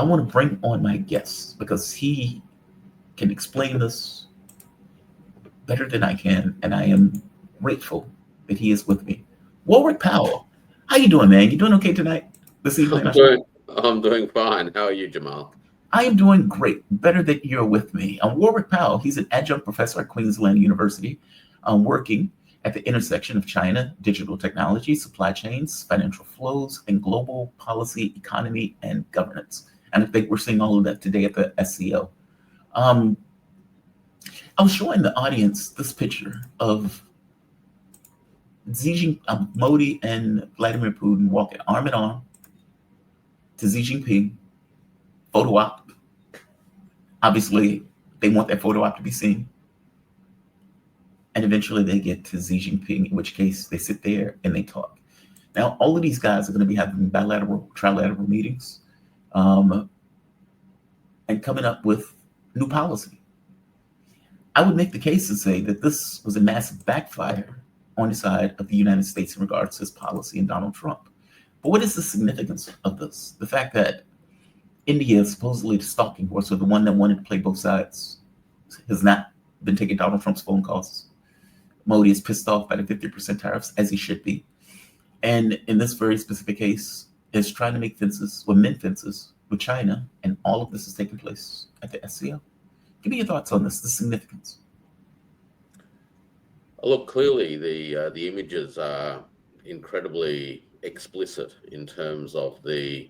I want to bring on my guest because he can explain this better than I can, and I am grateful that he is with me. Warwick Powell, how you doing, man? You doing okay tonight, this evening? I'm doing I'm doing fine. How are you, Jamal? I am doing great. Better that you're with me. Warwick Powell. He's an adjunct professor at Queensland University, working at the intersection of China, digital technology, supply chains, financial flows, and global policy, economy, and governance. And I think we're seeing all of that today at the SCO. Um, I was showing the audience this picture of Modi and Vladimir Putin walking arm in arm to Xi Jinping, photo op. Obviously, they want that photo op to be seen. And eventually they get to Xi Jinping, in which case they sit there and they talk. Now, all of these guys are going to be having bilateral, trilateral meetings and coming up with new policy. I would make the case to say that this was a massive backfire on the side of the United States in regards to his policy and Donald Trump. But what is the significance of this? The fact that India is supposedly the stalking horse, or the one that wanted to play both sides, has not been taking Donald Trump's phone calls. Modi is pissed off by the 50% tariffs, as he should be. And in this very specific case, is trying to make fences, or mend fences, with China, and all of this is taking place at the SCO. Give me your thoughts on this, the significance. Look, clearly the images are incredibly explicit in terms of the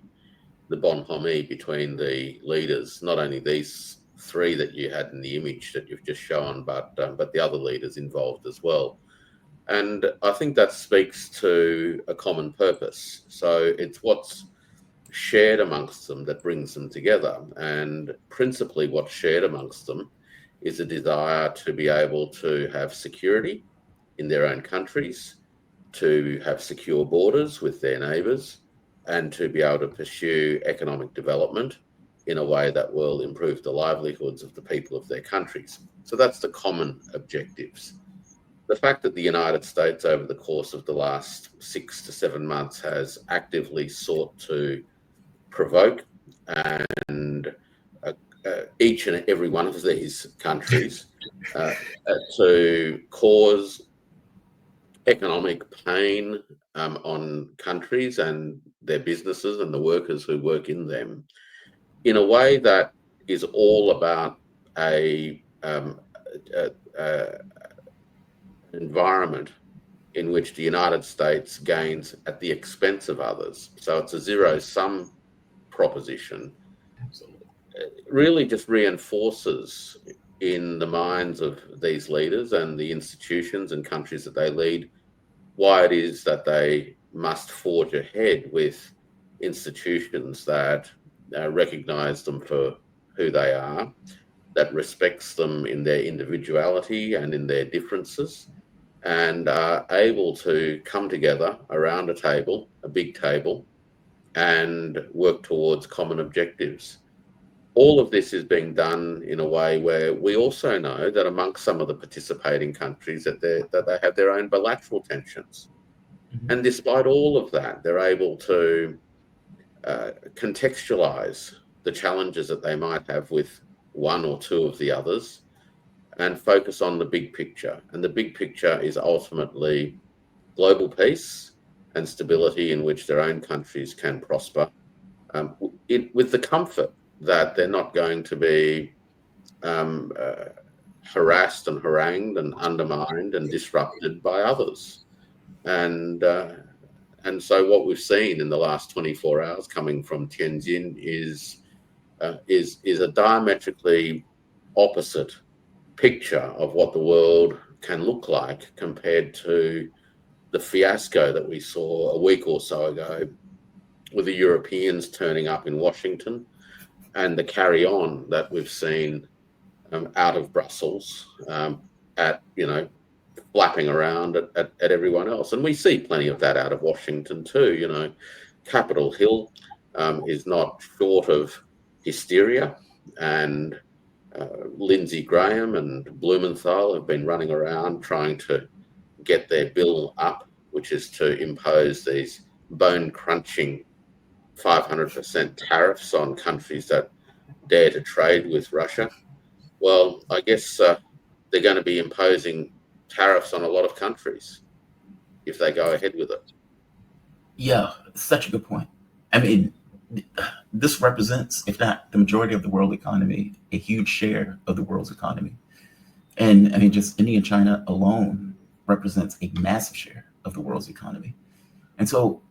bonhomie between the leaders. Not only these three that you had in the image that you've just shown, but the other leaders involved as well. And I think that speaks to a common purpose. So it's what's shared amongst them that brings them together. And principally what's shared amongst them is a desire to be able to have security in their own countries, to have secure borders with their neighbours, and to be able to pursue economic development in a way that will improve the livelihoods of the people of their countries. So that's the common objectives. The fact that the United States over the course of the last 6 to 7 months has actively sought to provoke and each and every one of these countries to cause economic pain on countries and their businesses and the workers who work in them, in a way that is all about a environment in which the United States gains at the expense of others. So it's a zero-sum proposition. It really just reinforces in the minds of these leaders and the institutions and countries that they lead why it is that they must forge ahead with institutions that recognize them for who they are, that respects them in their individuality and in their differences, and are able to come together around a table, a big table, and work towards common objectives. All of this is being done in a way where we also know that amongst some of the participating countries that they have their own bilateral tensions. Mm-hmm. And despite all of that, they're able to contextualize the challenges that they might have with one or two of the others and focus on the big picture. And the big picture is ultimately global peace and stability in which their own countries can prosper, with the comfort that they're not going to be harassed and harangued and undermined and disrupted by others. And so what we've seen in the last 24 hours coming from Tianjin is a diametrically opposite picture of what the world can look like compared to the fiasco that we saw a week or so ago with the Europeans turning up in Washington, and the carry-on that we've seen out of Brussels at, flapping around at everyone else. And we see plenty of that out of Washington too. Capitol Hill is not short of hysteria, and Lindsey Graham and Blumenthal have been running around trying to get their bill up, which is to impose these bone-crunching 500% tariffs on countries that dare to trade with Russia. Well, I guess they're going to be imposing tariffs on a lot of countries if they go ahead with it. Yeah, such a good point. I mean, this represents, if not the majority of the world economy, a huge share of the world's economy. And I mean, just India and China alone represents a massive share of the world's economy. And so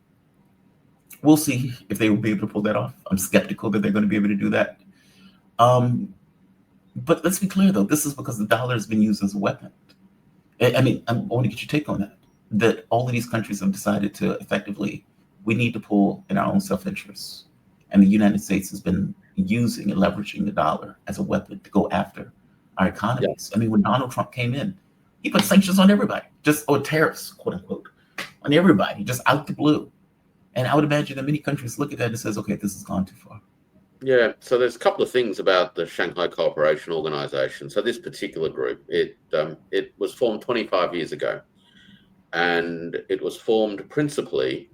we'll see if they will be able to pull that off. I'm skeptical that they're going to be able to do that. But let's be clear, though, this is because the dollar has been used as a weapon. I mean, I want to get your take on that. That all of these countries have decided to effectively, we need to pull in our own self-interest. And the United States has been using and leveraging the dollar as a weapon to go after our economies. Yeah. I mean, when Donald Trump came in, he put sanctions on everybody, or tariffs, quote unquote, on everybody, just out the blue. And I would imagine that many countries look at that and says, okay, this has gone too far. Yeah, so there's a couple of things about the Shanghai Cooperation Organization. So this particular group, it was formed 25 years ago, and it was formed principally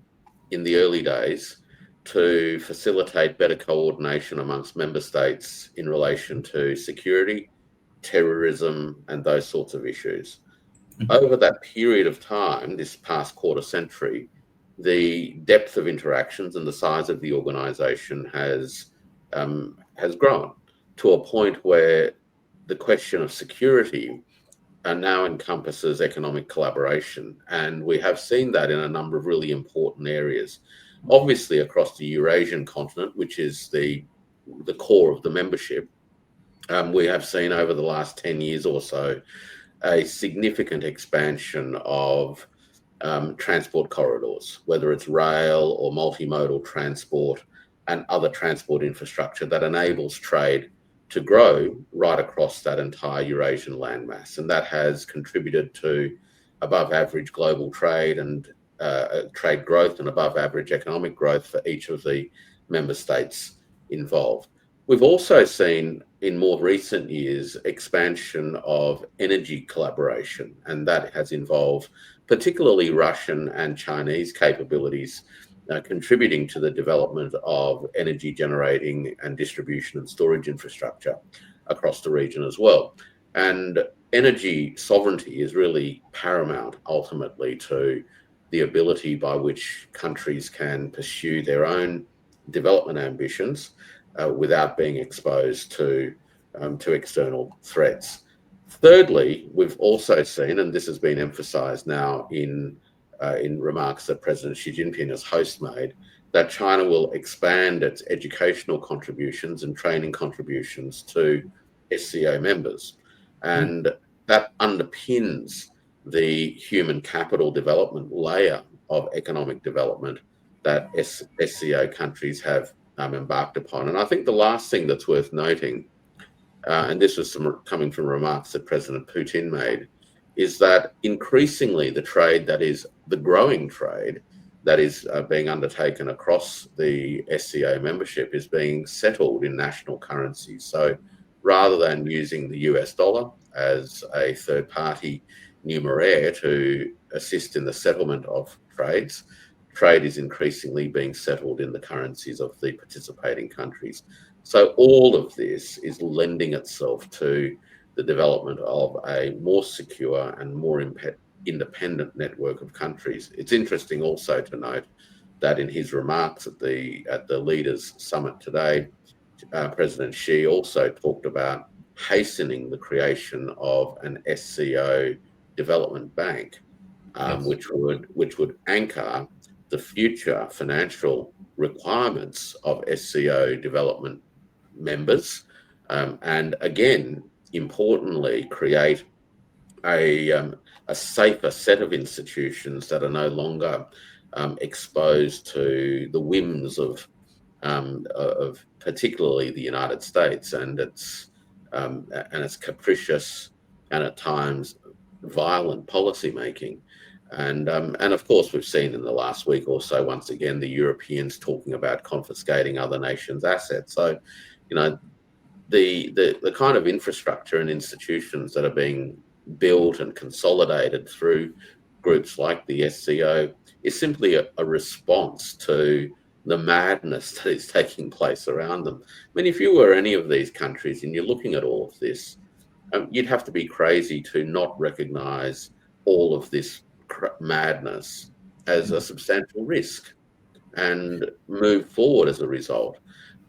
in the early days to facilitate better coordination amongst member states in relation to security, terrorism, and those sorts of issues. Mm-hmm. Over that period of time, this past quarter century, the depth of interactions and the size of the organization has grown to a point where the question of security now encompasses economic collaboration. And we have seen that in a number of really important areas. Obviously, across the Eurasian continent, which is the core of the membership, we have seen over the last 10 years or so a significant expansion of transport corridors, whether it's rail or multimodal transport and other transport infrastructure that enables trade to grow right across that entire Eurasian landmass. And that has contributed to above average global trade and trade growth and above average economic growth for each of the member states involved. We've also seen in more recent years expansion of energy collaboration, and that has involved particularly Russian and Chinese capabilities contributing to the development of energy generating and distribution and storage infrastructure across the region as well. And energy sovereignty is really paramount ultimately to the ability by which countries can pursue their own development ambitions without being exposed to external threats. Thirdly, we've also seen, and this has been emphasized now in remarks that President Xi Jinping as host made, that China will expand its educational contributions and training contributions to SCO members. And that underpins the human capital development layer of economic development that SCO countries have embarked upon. And I think the last thing that's worth noting, and this was coming from remarks that President Putin made, is that increasingly the trade that is the growing trade that is being undertaken across the SCO membership is being settled in national currencies. So rather than using the US dollar as a third party numeraire to assist in the settlement of trades, trade is increasingly being settled in the currencies of the participating countries. So all of this is lending itself to the development of a more secure and more independent network of countries. It's interesting also to note that in his remarks at the Leaders Summit today, President Xi also talked about hastening the creation of an SCO development bank, which would anchor the future financial requirements of SCO development members, and again, importantly, create a safer set of institutions that are no longer exposed to the whims of particularly the United States and its capricious and at times violent policy making. And of course, we've seen in the last week or so, once again, the Europeans talking about confiscating other nations' assets. So, the kind of infrastructure and institutions that are being built and consolidated through groups like the SCO is simply a response to the madness that is taking place around them. I mean, if you were any of these countries and you're looking at all of this, you'd have to be crazy to not recognize all of this madness as a substantial risk and move forward as a result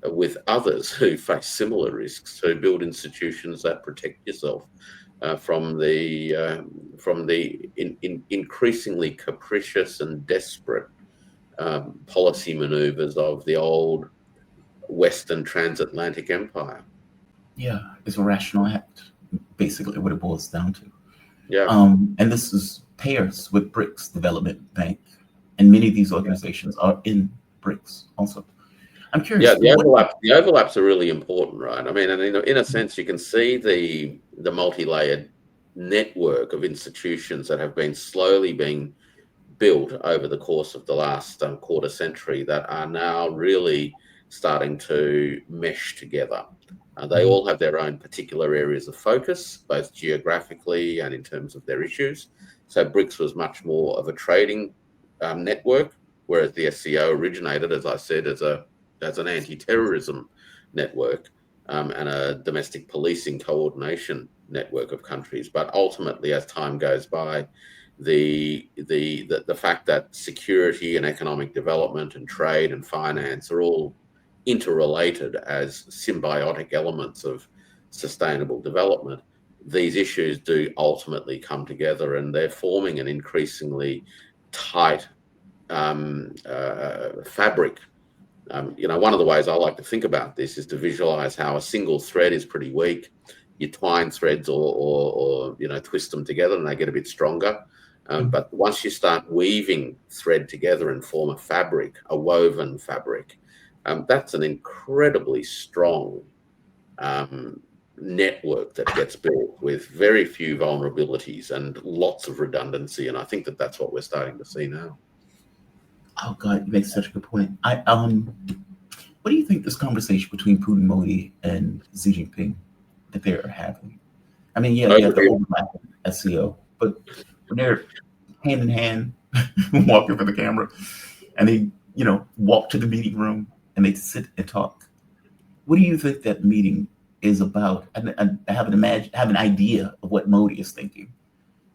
with others who face similar risks, to build institutions that protect yourself from the increasingly capricious and desperate policy maneuvers of the old Western transatlantic empire. Yeah, it's a rational act, basically what it boils down to. Yeah. And this is pairs with BRICS Development Bank, and many of these organizations are in BRICS also. I'm curious. Yeah, the overlaps are really important, right? I mean, and in a sense, you can see the multi-layered network of institutions that have been slowly being built over the course of the last quarter century that are now really starting to mesh together. They all have their own particular areas of focus, both geographically and in terms of their issues. So BRICS was much more of a trading network, whereas the SCO originated, as I said, as an anti-terrorism network and a domestic policing coordination network of countries. But ultimately, as time goes by, the fact that security and economic development and trade and finance are all interrelated as symbiotic elements of sustainable development, these issues do ultimately come together, and they're forming an increasingly tight fabric. One of the ways I like to think about this is to visualize how a single thread is pretty weak. You twine threads or twist them together and they get a bit stronger. But once you start weaving thread together and form a fabric, a woven fabric, that's an incredibly strong network that gets built with very few vulnerabilities and lots of redundancy. And I think that that's what we're starting to see now. Oh God, you make such a good point. What do you think this conversation between Putin, Modi, and Xi Jinping that they're having? I mean, yeah, they have the overlap in SCO, but when they're hand in hand, walking for the camera, and they, walk to the meeting room and they sit and talk, what do you think that meeting is about? I have an idea of what Modi is thinking,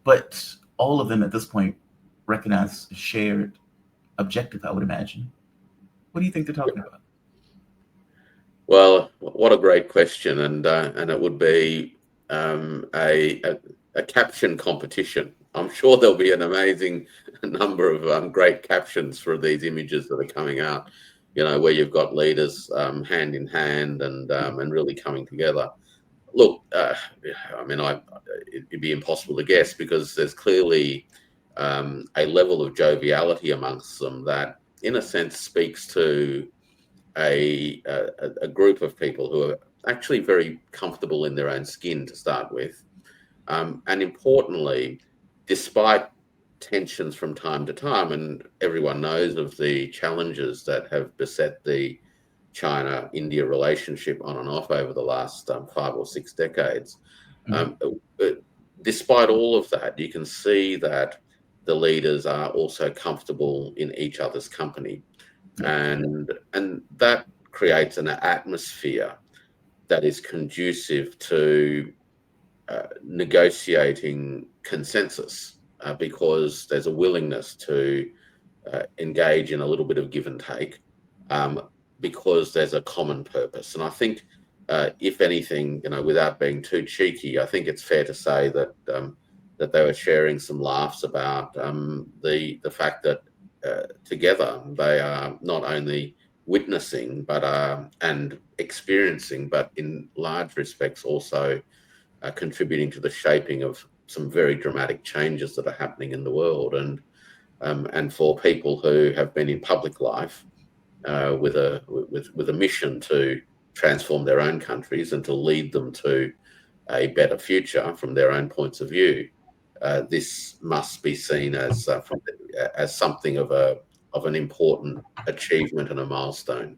but all of them at this point recognize a shared objective, I would imagine. What do you think they're talking about? Well, what a great question, and it would be a caption competition. I'm sure there'll be an amazing number of great captions for these images that are coming out. Where you've got leaders hand in hand and really coming together. Look, it'd be impossible to guess, because there's clearly a level of joviality amongst them that, in a sense, speaks to a group of people who are actually very comfortable in their own skin to start with. And importantly, despite tensions from time to time, and everyone knows of the challenges that have beset the China-India relationship on and off over the last 5 or 6 decades. Despite all of that, you can see that the leaders are also comfortable in each other's company. And that creates an atmosphere that is conducive to negotiating consensus, because there's a willingness to engage in a little bit of give and take, because there's a common purpose. And I think, if anything, without being too cheeky, I think it's fair to say that that they were sharing some laughs about the fact that together they are not only witnessing and experiencing, but in large respects also contributing to the shaping of some very dramatic changes that are happening in the world. And for people who have been in public life with a mission to transform their own countries and to lead them to a better future from their own points of view, this must be seen as something of an important achievement and a milestone.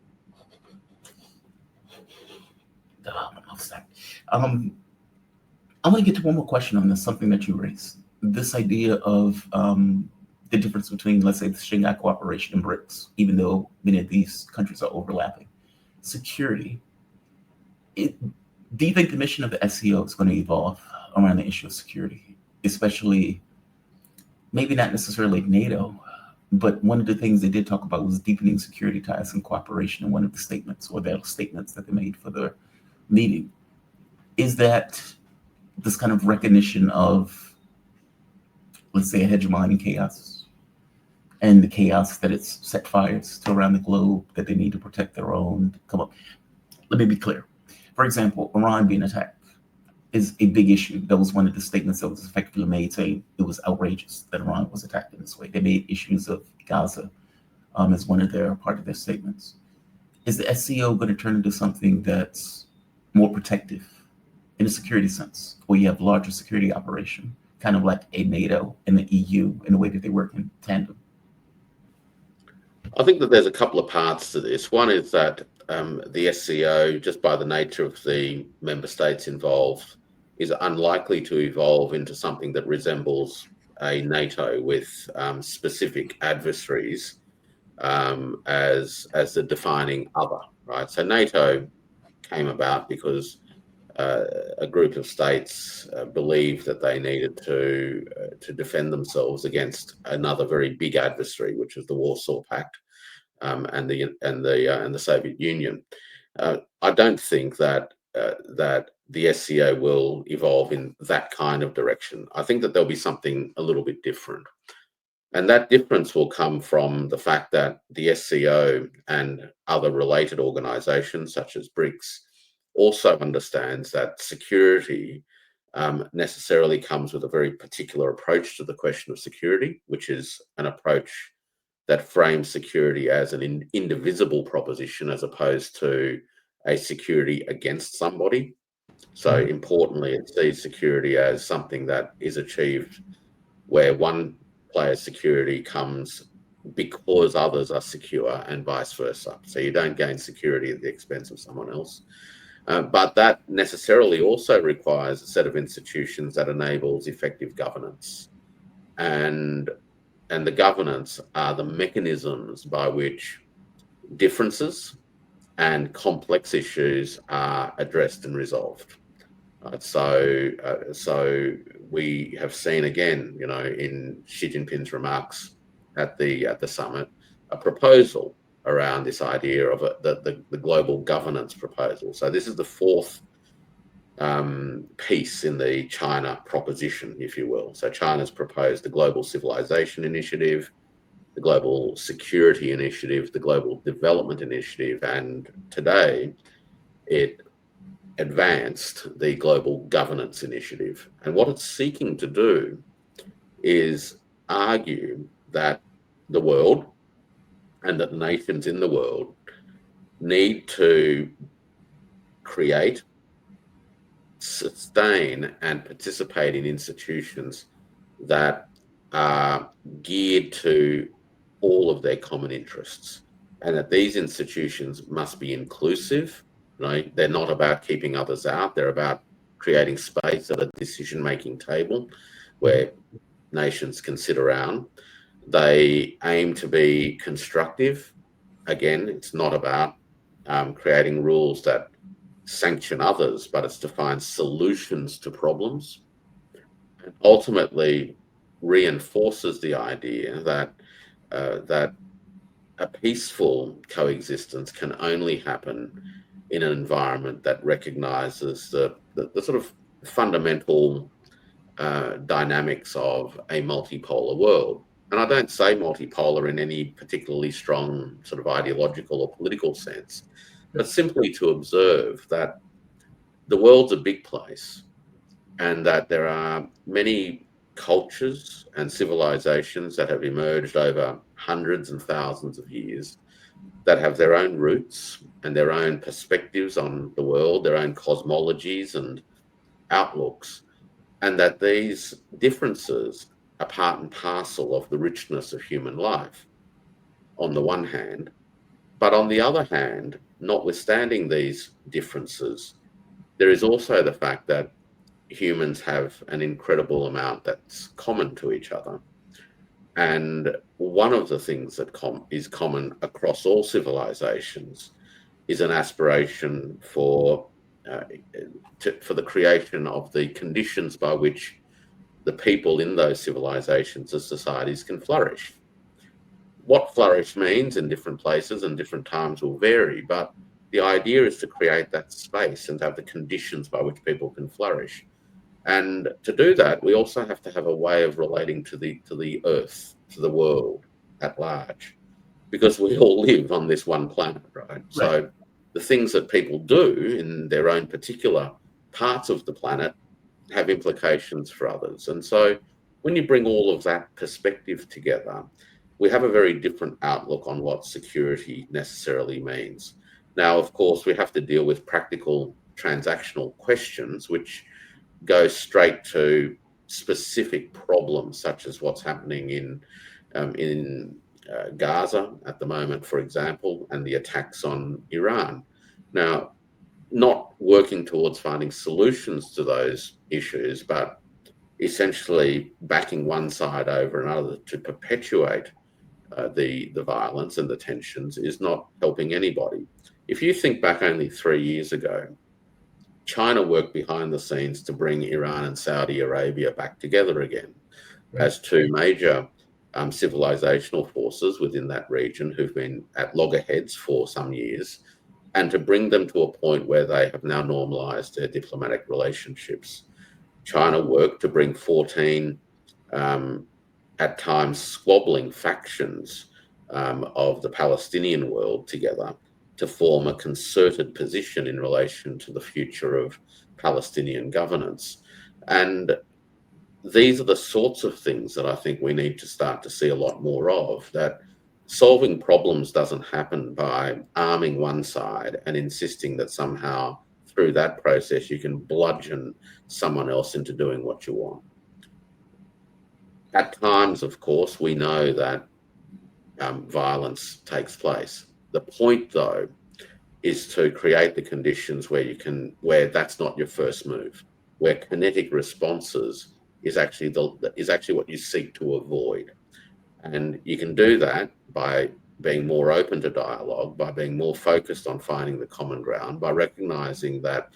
I want to get to one more question on this, something that you raised. This idea of the difference between, let's say, the Shanghai Cooperation and BRICS, even though many of these countries are overlapping. Security. Do you think the mission of the SCO is going to evolve around the issue of security, especially maybe not necessarily NATO, but one of the things they did talk about was deepening security ties and cooperation in one of the statements, or the statements that they made for the meeting. Is that this kind of recognition of, let's say, a hegemony and chaos, and the chaos that it's set fires to around the globe, that they need to protect their own? Come up. Let me be clear. For example, Iran being attacked is a big issue. That was one of the statements that was effectively made, saying it was outrageous that Iran was attacked in this way. They made issues of Gaza as one of their part of their statements. Is the SCO going to turn into something that's more protective in a security sense, where you have larger security operation, kind of like a NATO and the EU in the way that they work in tandem? I think that there's a couple of parts to this. One is that the SCO, just by the nature of the member states involved, is unlikely to evolve into something that resembles a NATO with specific adversaries as the defining other, right? So NATO came about because a group of states believed that they needed to defend themselves against another very big adversary, which was the Warsaw Pact and the Soviet Union. I don't think that the SCO will evolve in that kind of direction. I think that there'll be something a little bit different. And that difference will come from the fact that the SCO and other related organizations such as BRICS also understands that security necessarily comes with a very particular approach to the question of security, which is an approach that frames security as an indivisible proposition as opposed to a security against somebody. So importantly, it sees security as something that is achieved where one player's security comes because others are secure and vice versa. So you don't gain security at the expense of someone else. But that necessarily also requires a set of institutions that enables effective governance. And the governance are the mechanisms by which differences and complex issues are addressed and resolved. So we have seen again, in Xi Jinping's remarks at the summit, a proposal around this idea of the global governance proposal. So this is the fourth piece in the China proposition, if you will. So China's proposed the Global Civilization Initiative, the Global Security Initiative, the Global Development Initiative, and today it advanced the Global Governance Initiative. And what it's seeking to do is argue that the world and that nations in the world need to create, sustain, and participate in institutions that are geared to all of their common interests, and that these institutions must be inclusive. Right? They're not about keeping others out. They're about creating space at a decision-making table where nations can sit around. They aim to be constructive. Again, it's not about creating rules that sanction others, but it's to find solutions to problems. And ultimately reinforces the idea that a peaceful coexistence can only happen in an environment that recognizes the sort of fundamental dynamics of a multipolar world. And I don't say multipolar in any particularly strong sort of ideological or political sense, but simply to observe that the world's a big place and that there are many cultures and civilizations that have emerged over hundreds and thousands of years that have their own roots and their own perspectives on the world, their own cosmologies and outlooks, and that these differences are part and parcel of the richness of human life on the one hand, but on the other hand, notwithstanding these differences, there is also the fact that humans have an incredible amount that's common to each other. And one of the things that is common across all civilizations is an aspiration for the creation of the conditions by which the people in those civilizations or societies can flourish. What flourish means in different places and different times will vary, but the idea is to create that space and have the conditions by which people can flourish. And to do that, we also have to have a way of relating to the earth, to the world at large, because we all live on this one planet, right? Right. So the things that people do in their own particular parts of the planet have implications for others. And so when you bring all of that perspective together, we have a very different outlook on what security necessarily means. Now, of course, we have to deal with practical transactional questions, which go straight to specific problems, such as what's happening in Gaza at the moment, for example, and the attacks on Iran. Now, not working towards finding solutions to those issues, but essentially backing one side over another to perpetuate the violence and the tensions is not helping anybody. If you think back only 3 years ago, China worked behind the scenes to bring Iran and Saudi Arabia back together again as two major civilizational forces within that region who've been at loggerheads for some years, and to bring them to a point where they have now normalized their diplomatic relationships. China worked to bring 14 at times squabbling factions of the Palestinian world together to form a concerted position in relation to the future of Palestinian governance. And these are the sorts of things that I think we need to start to see a lot more of, that solving problems doesn't happen by arming one side and insisting that somehow through that process you can bludgeon someone else into doing what you want. At times, of course, we know that violence takes place. The point, though, is to create the conditions where that's not your first move, where kinetic responses is actually what you seek to avoid. And you can do that by being more open to dialogue, by being more focused on finding the common ground, by recognizing that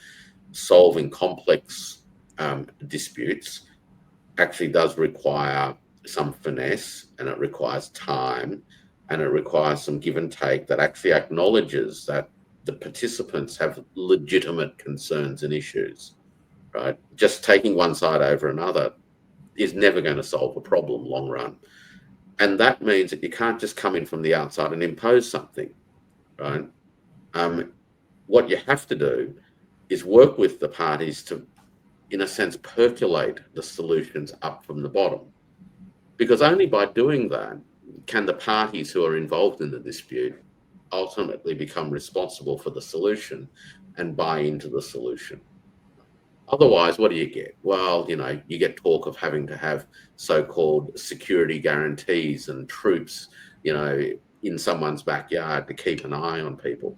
solving complex disputes actually does require some finesse, and it requires time, and it requires some give and take that actually acknowledges that the participants have legitimate concerns and issues, right? Just taking one side over another is never going to solve a problem long run. And that means that you can't just come in from the outside and impose something, right? What you have to do is work with the parties to, in a sense, percolate the solutions up from the bottom. Because only by doing that can the parties who are involved in the dispute ultimately become responsible for the solution and buy into the solution. Otherwise, what do you get? Well, you get talk of having to have so-called security guarantees and troops, in someone's backyard to keep an eye on people.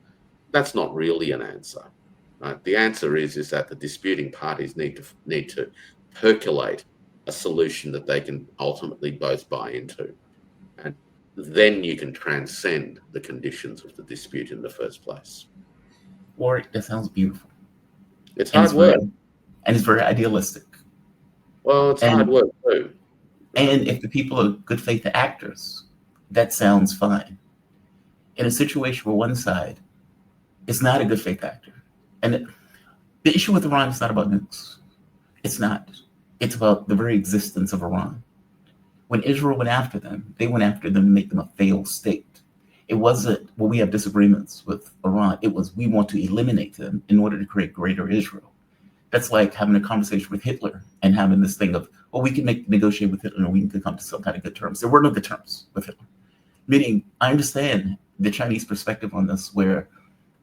That's not really an answer. Right? The answer is that the disputing parties need to percolate a solution that they can ultimately both buy into. And then you can transcend the conditions of the dispute in the first place. Warwick, that sounds beautiful. It's hard work. And it's very idealistic. Well, it's hard work too. And if the people are good faith actors, that sounds fine. In a situation where one side is not a good faith actor, and the issue with Iran is not about nukes. It's not. It's about the very existence of Iran. When Israel went after them, they went after them to make them a failed state. It wasn't, well, we have disagreements with Iran. It was, we want to eliminate them in order to create greater Israel. That's like having a conversation with Hitler and having this thing of, well, we can negotiate with Hitler and we can come to some kind of good terms. There were no good terms with Hitler. Meaning, I understand the Chinese perspective on this, where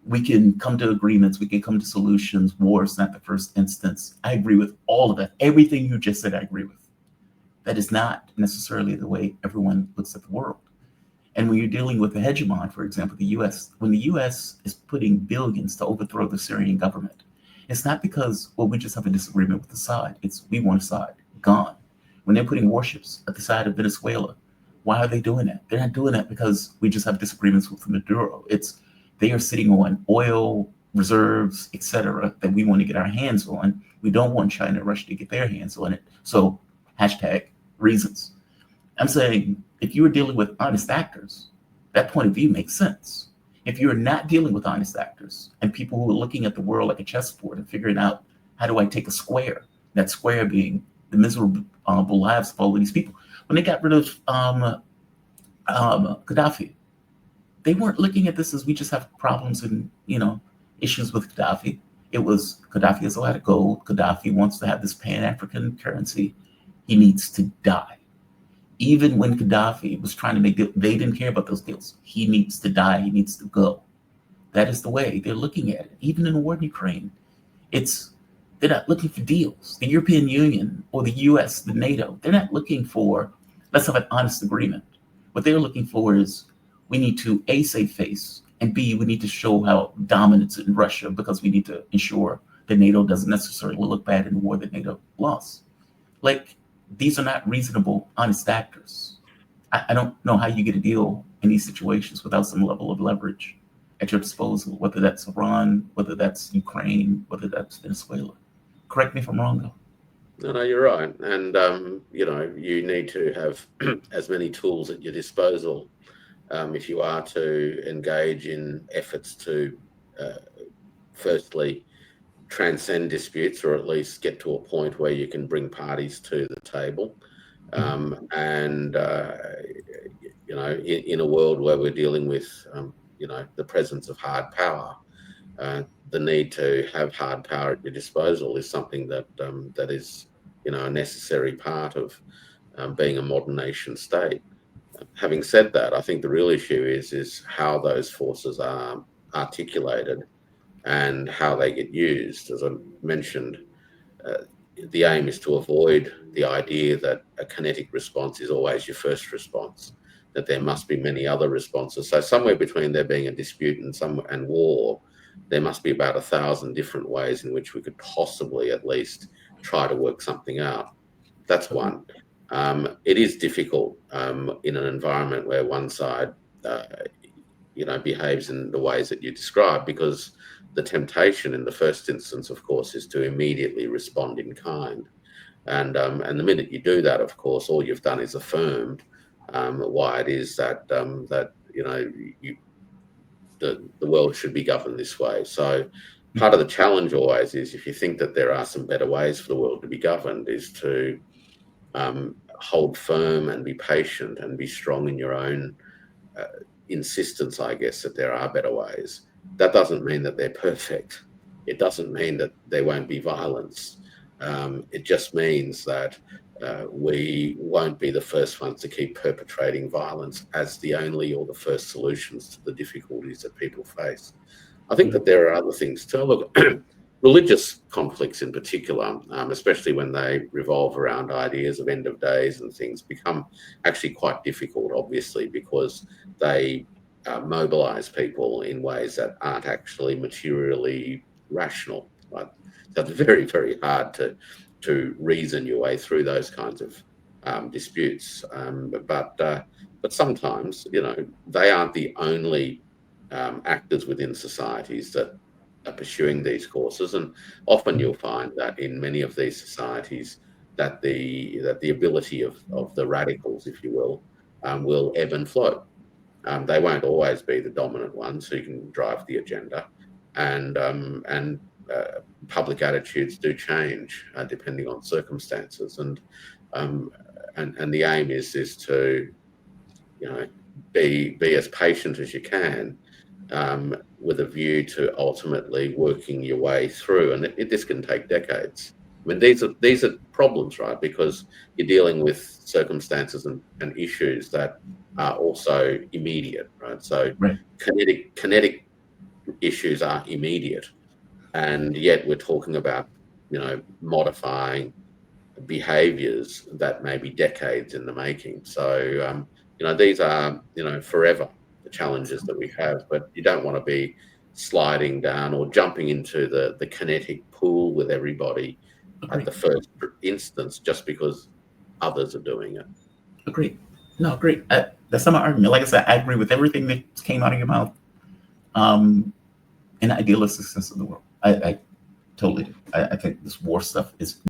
we can come to agreements, we can come to solutions. War is not the first instance. I agree with all of that. Everything you just said, I agree with. That is not necessarily the way everyone looks at the world. And when you're dealing with a hegemon, for example, the US, when the US is putting billions to overthrow the Syrian government, it's not because, well, we just have a disagreement with the side. It's we want a side, gone. When they're putting warships at the side of Venezuela Why are they doing that? They're not doing that because we just have disagreements with Maduro. It's they are sitting on oil reserves, etc., that we want to get our hands on. We don't want China to rush to get their hands on it. So hashtag reasons. I'm saying if you are dealing with honest actors, that point of view makes sense. If you're not dealing with honest actors and people who are looking at the world like a chessboard and figuring out how do I take a square, that square being the miserable lives of all of these people. When they got rid of Gaddafi, they weren't looking at this as we just have problems and issues with Gaddafi. It was Gaddafi has a lot of gold. Gaddafi wants to have this Pan-African currency. He needs to die. Even when Gaddafi was trying to make deals, they didn't care about those deals. He needs to die. He needs to go. That is the way they're looking at it. Even in the war in Ukraine, they're not looking for deals. The European Union or the US, the NATO, they're not looking for, let's have an honest agreement. What they're looking for is we need to A, save face, and B, we need to show how dominance in Russia because we need to ensure that NATO doesn't necessarily look bad in the war that NATO lost. Like, these are not reasonable, honest actors. I don't know how you get a deal in these situations without some level of leverage at your disposal, whether that's Iran, whether that's Ukraine, whether that's Venezuela. Correct me if I'm wrong, though. No, you're right. And, you need to have as many tools at your disposal if you are to engage in efforts to, firstly, transcend disputes, or at least get to a point where you can bring parties to the table. In a world where we're dealing with, the presence of hard power, the need to have hard power at your disposal is something that is, a necessary part of being a modern nation state. Having said that, I think the real issue is how those forces are articulated and how they get used. As I mentioned, the aim is to avoid the idea that a kinetic response is always your first response, that there must be many other responses. So somewhere between there being a dispute and war, there must be about 1,000 different ways in which we could possibly at least try to work something out. That's one. It is difficult in an environment where one side, behaves in the ways that you describe, because the temptation in the first instance, of course, is to immediately respond in kind. And the minute you do that, of course, all you've done is affirmed why it is that the world should be governed this way. So part of the challenge always is, if you think that there are some better ways for the world to be governed, is to hold firm and be patient and be strong in your own insistence, I guess, that there are better ways. That doesn't mean that they're perfect. It doesn't mean that there won't be violence. It just means that we won't be the first ones to keep perpetrating violence as the only or the first solutions to the difficulties that people face. I think that there are other things too. Look, religious conflicts in particular, especially when they revolve around ideas of end of days and things, become actually quite difficult, obviously, because they mobilize people in ways that aren't actually materially rational. Right? So it's very, very hard to reason your way through those kinds of disputes. But sometimes, they aren't the only actors within societies that are pursuing these courses, and often you'll find that in many of these societies that the ability of the radicals, if you will ebb and flow. They won't always be the dominant ones who can drive the agenda, and public attitudes do change depending on circumstances, and the aim is to be as patient as you can, with a view to ultimately working your way through, and this can take decades. I mean, these are problems, right? Because you're dealing with circumstances and issues that are also immediate, right? So Right. kinetic issues are immediate, and yet we're talking about modifying behaviors that may be decades in the making. So these are forever the challenges that we have, but you don't want to be sliding down or jumping into the kinetic pool with everybody at the first instance just because others are doing it. Agreed. No, great. That's not my argument. Like I said, I agree with everything that came out of your mouth. Um, an idealistic sense of the world. I totally do. I think this war stuff is